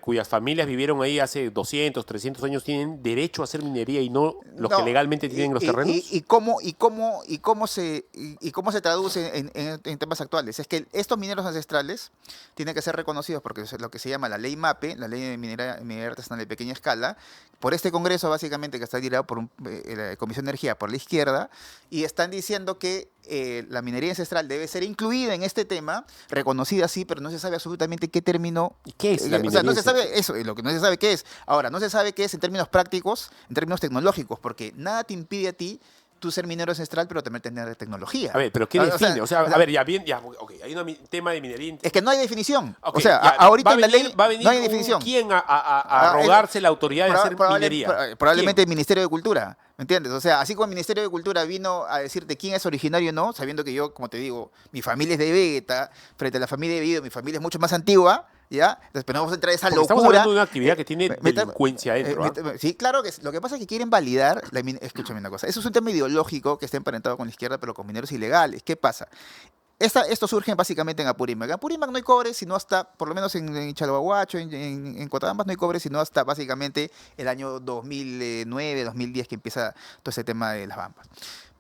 cuyas familias vivieron ahí hace 200, 300 años tienen derecho a hacer minería y no los que legalmente tienen los terrenos. ¿Y cómo se traduce en temas actuales? Es que estos mineros ancestrales tienen que ser reconocidos porque es lo que se llama la ley MAPE, la ley de minería artesanal de pequeña escala, por este Congreso básicamente que está liderado por la Comisión de Energía, por la izquierda, y están diciendo que la minería ancestral debe ser incluida en este tema, reconocida sí, pero no se sabe absolutamente qué término. ¿Y qué es la minería? O sea, no se sabe eso, lo que no se sabe qué es. Ahora, no se sabe qué es en términos prácticos, en términos tecnológicos, porque nada te impide a ti tú ser minero ancestral, pero también tener tecnología. A ver, pero ¿qué define? Hay un tema de minería. Es que no hay definición. Okay, o sea, ahorita en la ley va a venir no hay definición. ¿Quién a rogarse la autoridad de hacer minería? Probablemente el Ministerio de Cultura, ¿me entiendes? O sea, así como el Ministerio de Cultura vino a decirte quién es originario o no, sabiendo que yo, como te digo, mi familia es de Vegeta, frente a la familia de Vido, mi familia es mucho más antigua, ¿ya? Entonces, pero no vamos a entrar a esa locura. Estamos hablando de una actividad que tiene delincuencia dentro. Sí, claro que lo que pasa es que quieren validar, escúchame una cosa, eso es un tema ideológico que está emparentado con la izquierda, pero con mineros ilegales. ¿Qué pasa? Esto surge básicamente en Apurímac. En Apurímac no hay cobre, sino hasta, por lo menos en Chalhuahuacho, en Cotabambas no hay cobre, sino hasta básicamente el año 2009, 2010 que empieza todo ese tema de las bambas.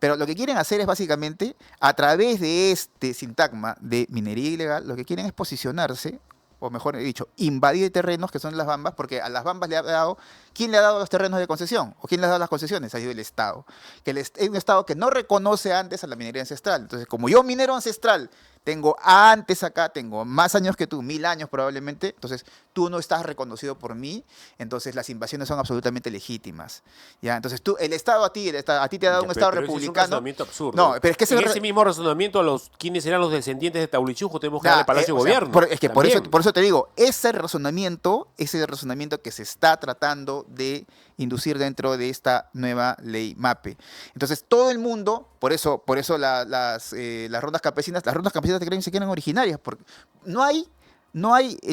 Pero lo que quieren hacer es básicamente, a través de este sintagma de minería ilegal, lo que quieren es posicionarse, o mejor dicho, invadir terrenos que son las bambas, porque a las bambas le ha dado, ¿quién le ha dado los terrenos de concesión? ¿O quién le ha dado las concesiones? Ha sido el Estado. Es un Estado que no reconoce antes a la minería ancestral. Entonces, como yo, minero ancestral, tengo antes acá, tengo más años que tú, 1000 años probablemente, entonces tú no estás reconocido por mí, entonces las invasiones son absolutamente legítimas. ¿Ya? Entonces el Estado a ti te ha dado un Estado pero ese es un republicano. razonamiento absurdo. No, pero es que en ese mismo razonamiento, ¿quiénes serán los descendientes de Taurichujo? Tenemos que darle Palacio de o sea, Gobierno. es que también. por eso te digo, ese razonamiento que se está tratando de inducir dentro de esta nueva ley MAPE. Entonces, todo el mundo, por eso las rondas campesinas se quieren originarias, porque no hay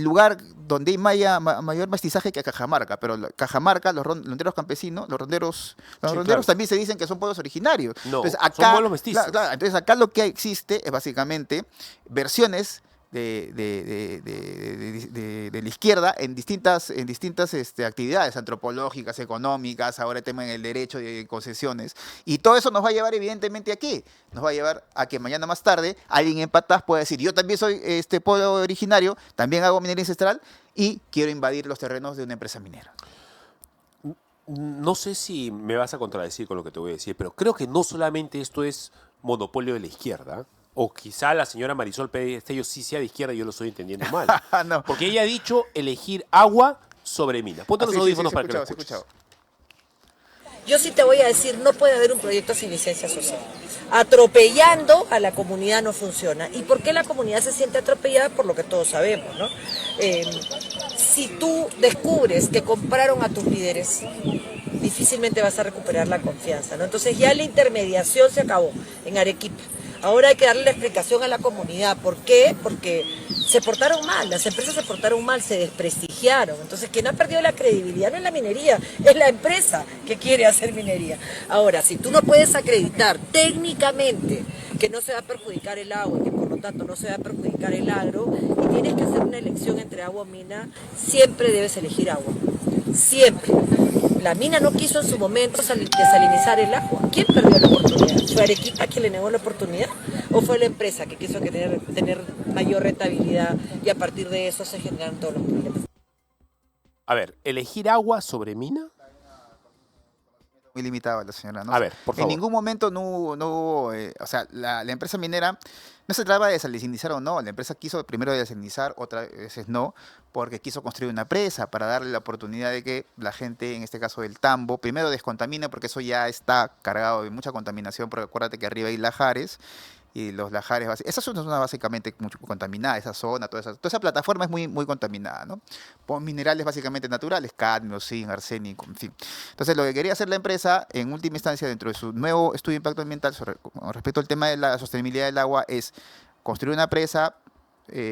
lugar donde hay mayor mestizaje que Cajamarca, pero Cajamarca, los ronderos campesinos, los ronderos claro. también se dicen que son pueblos originarios. No, entonces, son pueblos mestizos. Entonces acá lo que existe es básicamente versiones de la izquierda en distintas actividades antropológicas, económicas, ahora el tema en el derecho de concesiones. Y todo eso nos va a llevar evidentemente a ¿qué? Nos va a llevar a que mañana más tarde alguien en Patas pueda decir, yo también soy pueblo originario, también hago minería ancestral y quiero invadir los terrenos de una empresa minera. No sé si me vas a contradecir con lo que te voy a decir, pero creo que no solamente esto es monopolio de la izquierda, o quizá la señora Marisol Pérez Estello sí sea de izquierda y yo lo estoy entendiendo mal. No. Porque ella ha dicho elegir agua sobre mina. Ponte los audífonos para que lo escuches. Yo sí te voy a decir, no puede haber un proyecto sin licencia social. Atropellando a la comunidad no funciona. ¿Y por qué la comunidad se siente atropellada? Por lo que todos sabemos, ¿no? Si tú descubres que compraron a tus líderes, difícilmente vas a recuperar la confianza, ¿no? Entonces ya la intermediación se acabó en Arequipa. Ahora hay que darle la explicación a la comunidad. ¿Por qué? Porque se portaron mal, las empresas se portaron mal, se desprestigiaron. Entonces, quien ha perdido la credibilidad no es la minería, es la empresa que quiere hacer minería. Ahora, si tú no puedes acreditar técnicamente que no se va a perjudicar el agua y que por lo tanto no se va a perjudicar el agro, y tienes que hacer una elección entre agua o mina, siempre debes elegir agua. Siempre. La mina no quiso en su momento desalinizar el agua. ¿Quién perdió la oportunidad? ¿Fue Arequipa quien le negó la oportunidad? ¿O fue la empresa que quiso tener mayor rentabilidad y a partir de eso se generaron todos los problemas? A ver, ¿elegir agua sobre mina? Muy limitada la señora. ¿No? A ver, por favor. En ningún momento no hubo o sea, la empresa minera no se trataba de desalinizar o no. La empresa quiso primero desalinizar, otras veces no, porque quiso construir una presa para darle la oportunidad de que la gente, en este caso del Tambo, primero descontamine, porque eso ya está cargado de mucha contaminación, porque acuérdate que arriba hay lajares, y los lajares, esa es una zona básicamente mucho contaminada, esa zona, toda esa plataforma es muy, muy contaminada, ¿no? Por minerales básicamente naturales, cadmio, zinc, arsénico, en fin. Entonces lo que quería hacer la empresa, en última instancia, dentro de su nuevo estudio de impacto ambiental con respecto al tema de la sostenibilidad del agua, es construir una presa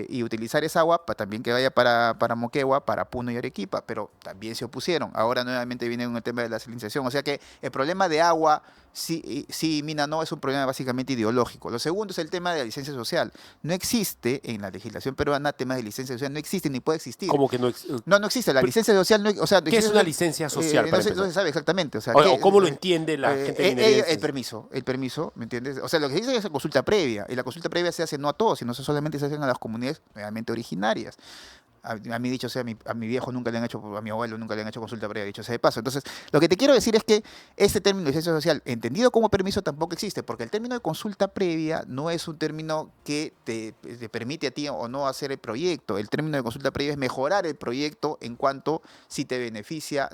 y utilizar esa agua también que vaya para Moquegua, para Puno y Arequipa, pero también se opusieron. Ahora nuevamente viene un tema de la salinización, o sea que el problema de agua sí, mina no, es un problema básicamente ideológico. Lo segundo es el tema de la licencia social. No existe en la legislación peruana temas de licencia social, no existe ni puede existir. ¿Cómo que no existe? No existe. La licencia social, o sea, ¿Qué es una licencia social? No se sabe exactamente. O ¿cómo lo entiende la gente minería? El permiso, ¿me entiendes? O sea, lo que dice es la consulta previa, y la consulta previa se hace no a todos, sino solamente se hacen a las comunidades realmente originarias. A mí, dicho sea, a mi viejo nunca le han hecho, a mi abuelo nunca le han hecho consulta previa, dicho sea de paso. Entonces, lo que te quiero decir es que este término de licencia social, entendido como permiso, tampoco existe, porque el término de consulta previa no es un término que te permite a ti o no hacer el proyecto. El término de consulta previa es mejorar el proyecto en cuanto si te beneficia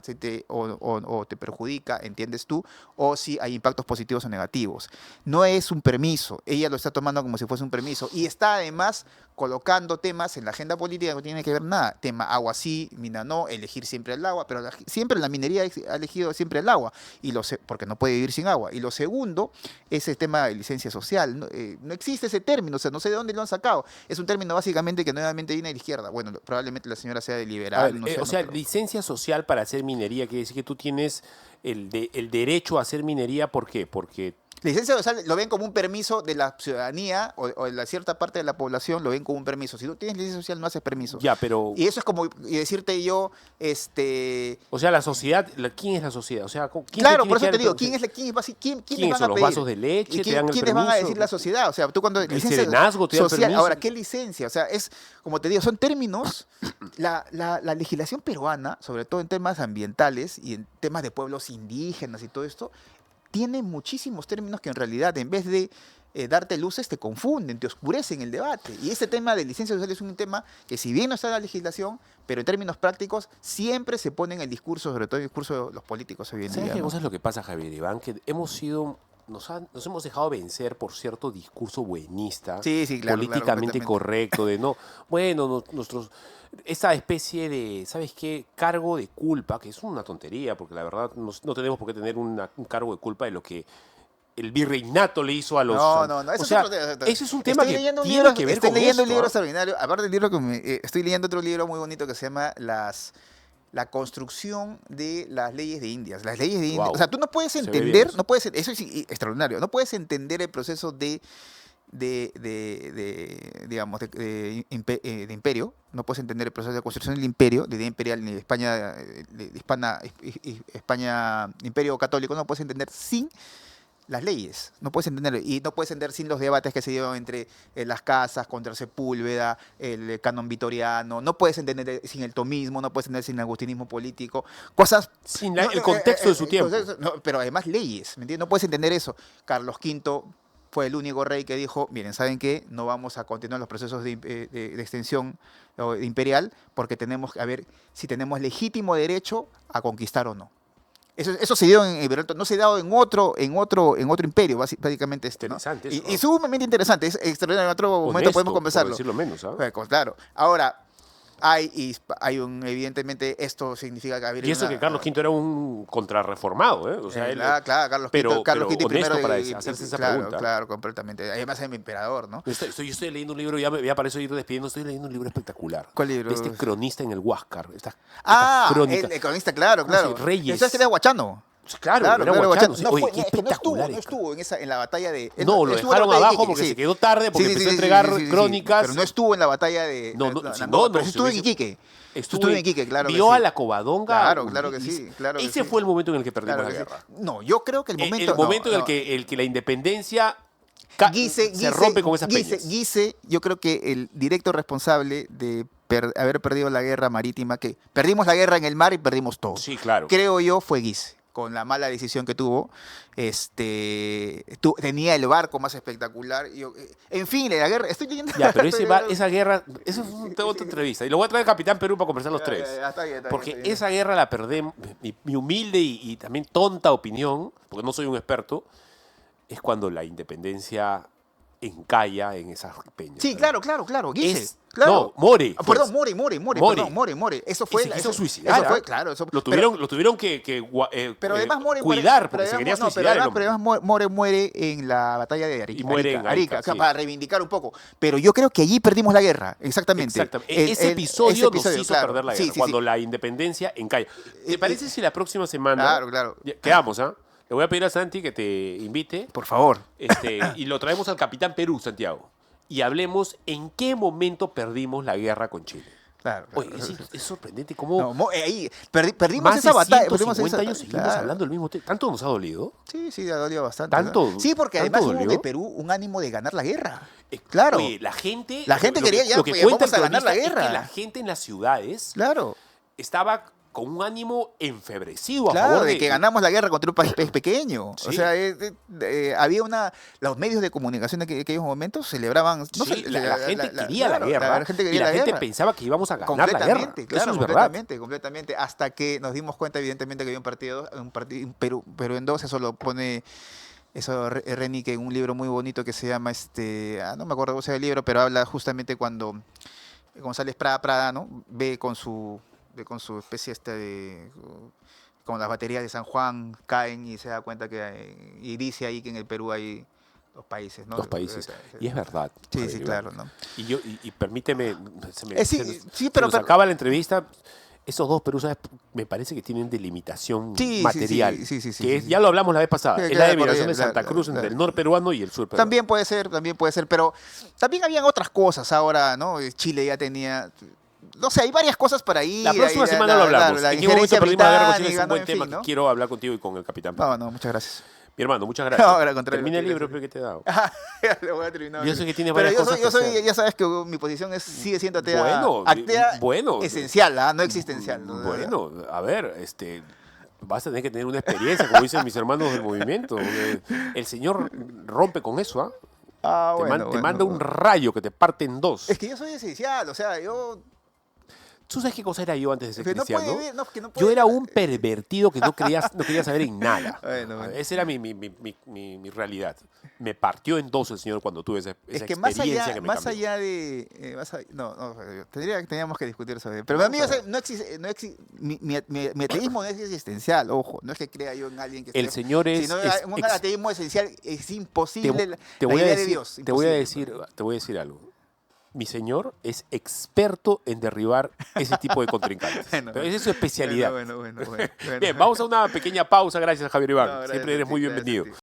o te perjudica, entiendes tú, o si hay impactos positivos o negativos. No es un permiso, ella lo está tomando como si fuese un permiso, y está además colocando temas en la agenda política que no tiene que ver nada. Tema agua sí, mina no, elegir siempre el agua, pero siempre la minería ha elegido siempre el agua, porque no puede vivir sin agua. Y lo segundo es el tema de licencia social. No existe ese término, o sea, no sé de dónde lo han sacado. Es un término básicamente que nuevamente viene de la izquierda. Bueno, probablemente la señora sea de liberal. No sé, o sea, licencia social para hacer minería quiere decir que tú tienes el derecho a hacer minería. ¿Por qué? Porque licencia social lo ven como un permiso de la ciudadanía o de la cierta parte de la población, lo ven como un permiso. Si tú tienes licencia social no haces permiso. Ya, pero y eso es como decirte yo, o sea, la sociedad, ¿quién es la sociedad? O sea, ¿quién claro, por eso te digo, ¿quiénes son los vasos de leche? ¿Quiénes van a decir la sociedad? O sea, tú cuando el serenazgo te da social, permiso. Ahora, ¿qué licencia? O sea, es como te digo, son términos. La legislación peruana, sobre todo en temas ambientales y en temas de pueblos indígenas y todo esto, tiene muchísimos términos que en realidad, en vez de darte luces te confunden, te oscurecen el debate. Y ese tema de licencia social es un tema que si bien no está en la legislación, pero en términos prácticos siempre se pone en el discurso, sobre todo el discurso de los políticos hoy en ¿Sabes día, qué ¿no? cosa es lo que pasa, Javier Iván? Que nos hemos dejado vencer por cierto discurso buenista, Sí, sí, claro, políticamente completamente. correcto, de no, bueno, esa especie de, ¿sabes qué? Cargo de culpa, que es una tontería, porque la verdad no tenemos por qué tener un cargo de culpa de lo que el virreinato le hizo a los... No, eso o sea, es otro tema. ese es un tema Estoy que leyendo un tiene libro, que ver estoy con leyendo un esto, libro ¿ah? extraordinario. Aparte del libro estoy leyendo otro libro muy bonito que se llama la construcción de las leyes de Indias. Las leyes de Indias. Wow. O sea, tú no puedes Se ve bien entender, eso. no puedes, eso es extraordinario. No puedes entender el proceso digamos, de imperio. No puedes entender el proceso de construcción del imperio, de idea imperial de España, España, imperio católico. No puedes entender sin las leyes, no puedes entenderlo, y no puedes entender sin los debates que se dieron entre las casas contra Sepúlveda, el canon vitoriano, no puedes entender sin el tomismo, no puedes entender sin el agustinismo político, cosas... Sin no, el contexto de su tiempo. pero además leyes, ¿me entiendes? No puedes entender eso. Carlos V fue el único rey que dijo, miren, ¿saben qué? No vamos a continuar los procesos de extensión imperial porque tenemos que ver si tenemos legítimo derecho a conquistar o no. Eso se dio en Ibero, no se ha dado en otro imperio, básicamente ¿no? Interesante eso, Y ¿no? sumamente interesante, es extraordinario. En otro momento Honesto, podemos por conversarlo. decirlo menos, ¿ah? Claro. Ahora, evidentemente, esto significa que había Y eso que Carlos V era un contrarreformado, ¿eh? O sea, claro, Carlos pero V honesto primero para hacerse esa pregunta. Claro, completamente. Además es mi emperador, ¿no? Yo estoy leyendo un libro, ya para eso ir despidiendo, estoy leyendo un libro espectacular. ¿Cuál libro? De este cronista en el Huáscar. Estas El cronista, claro. ¿Cómo se llama? Reyes. Eso es que era Huachano. Claro, era Guachano. Guachano. Sí. No, Oye, fue, qué es que espectacular. no estuvo en la batalla de... No, lo estuvo en la dejaron batalla de abajo Iquique, porque sí. se quedó tarde, porque empezó a entregar crónicas. Pero no estuvo en la batalla de... pero estuvo en Iquique. Estuvo en Iquique, claro que Vio sí. a la Covadonga. Claro que sí. Ese fue el momento en el que perdimos Claro la que sí. guerra. No, yo creo que el momento... El momento en el que la independencia se rompe con esas peñas. Guise, yo creo que el directo responsable de haber perdido la guerra marítima, que perdimos la guerra en el mar y perdimos todo. Sí, claro. Creo yo fue Guise, con la mala decisión que tuvo. Tenía el barco más espectacular. En fin, la guerra... Estoy leyendo... Ya, pero esa guerra... Eso es otra entrevista. Y lo voy a traer al Capitán Perú para conversar los tres. Está bien, Porque está bien. esa guerra la perdemos, mi humilde y también tonta opinión, porque no soy un experto, es cuando la independencia encalla en esas peñas. Sí, claro. Guise. Es- Claro. no, More, Ah, pues. Perdón, More. Eso fue... Y se quiso eso- suicidar. Eso fue, ¿ah? claro. Eso, Lo tuvieron que pero además More cuidar, porque pero se además- quería no, suicidar. el hombre. pero además More muere en la batalla de Arica. Y muere en Arica, o sea, sí. para reivindicar un poco. Pero yo creo que allí perdimos la guerra, exactamente. Ese episodio nos hizo claro. perder la guerra, Sí, cuando sí. la independencia encalla. ¿Te parece si la próxima semana... Claro. Quedamos, ¿ah? Le voy a pedir a Santi que te invite Por favor. y lo traemos al Capitán Perú, Santiago. Y hablemos en qué momento perdimos la guerra con Chile. Claro. Oye, es sorprendente cómo No, ahí perdimos más esa de batalla. 150 años seguimos claro. hablando del mismo tema. ¿Tanto nos ha dolido? Sí, ha dolido bastante. ¿Tanto? ¿no? Sí, porque ¿Tanto además hubo dolió? de Perú un ánimo de ganar la guerra. Claro. Oye, la gente quería ya, lo que pues, cuenta vamos a el ganar la cronista es guerra. que la gente en las ciudades Claro. estaba con un ánimo enfebrecido a Claro, favor de que ganamos la guerra contra un país pequeño. Sí. O sea, había los medios de comunicación de aquellos momentos celebraban... Sí, la gente quería la guerra claro, la gente quería y la la gente guerra. pensaba que íbamos a ganar la guerra. Completamente, claro, Eso es verdad. completamente. Hasta que nos dimos cuenta, evidentemente, que había un Perú en dos. Eso lo pone... Reni, que en un libro muy bonito que se llama, no me acuerdo cómo se llama el libro, pero habla justamente cuando González Prada, ¿no? Ve con su especie con las baterías de San Juan caen y se da cuenta y dice ahí que en el Perú hay dos países, ¿no? Dos países. Y es verdad. Sí, Javier sí, Iván. claro, ¿no? Y permíteme, se pero nos acaba la entrevista. Esos dos Perú, ¿sabes? Me parece que tienen delimitación Sí, material. sí, Que ya lo hablamos la vez pasada. Sí, Es la claro, delimitación de claro, Santa Cruz entre claro. el norte peruano y el sur peruano. También puede ser, pero también habían otras cosas ahora, ¿no? Chile ya tenía... No sé, hay varias cosas para ir. La próxima semana lo hablamos. La ¿En qué momento injerencia perdimos la guerra con Chile? Es británica, un buen ¿no? tema En fin, que ¿no? quiero hablar contigo y con el capitán. No, muchas gracias. Mi hermano, muchas gracias. No, al contrario, Termina el libro gracias. que te he dado. Ya le voy a terminar. Yo sé que tienes Pero varias cosas que hacer. ya sabes que mi posición sigue siendo atea, Bueno, esencial, no existencial. ¿no? Bueno, a ver, vas a tener que tener una experiencia, como dicen mis hermanos del movimiento. El señor rompe con eso, ¿ah? Ah, Te, bueno, te bueno, manda un bueno. rayo que te parte en dos. Es que yo soy esencial, o sea, yo... ¿Tú sabes qué cosa era yo antes de ser que no cristiano? puede ver, no, que no puede Yo era ver. un pervertido que no quería saber en nada. Bueno. Esa era mi realidad. Me partió en dos el Señor cuando tuve esa Es que experiencia que me más cambió. allá de... no, teníamos que discutir sobre eso. Pero para mí, o sea, no existe, mi ateísmo no es existencial, ojo. No es que crea yo en alguien que El esté- Señor es... sino es un ateísmo esencial es imposible te la voy a idea decir, de Dios. te voy a imposible. decir algo. Mi Señor es experto en derribar ese tipo de contrincantes. Bueno, Pero esa es su especialidad. Bueno. Bien, vamos a una pequeña pausa. Gracias, Javier Iván. No, gracias Siempre a eres ti, muy gracias a bienvenido. ti.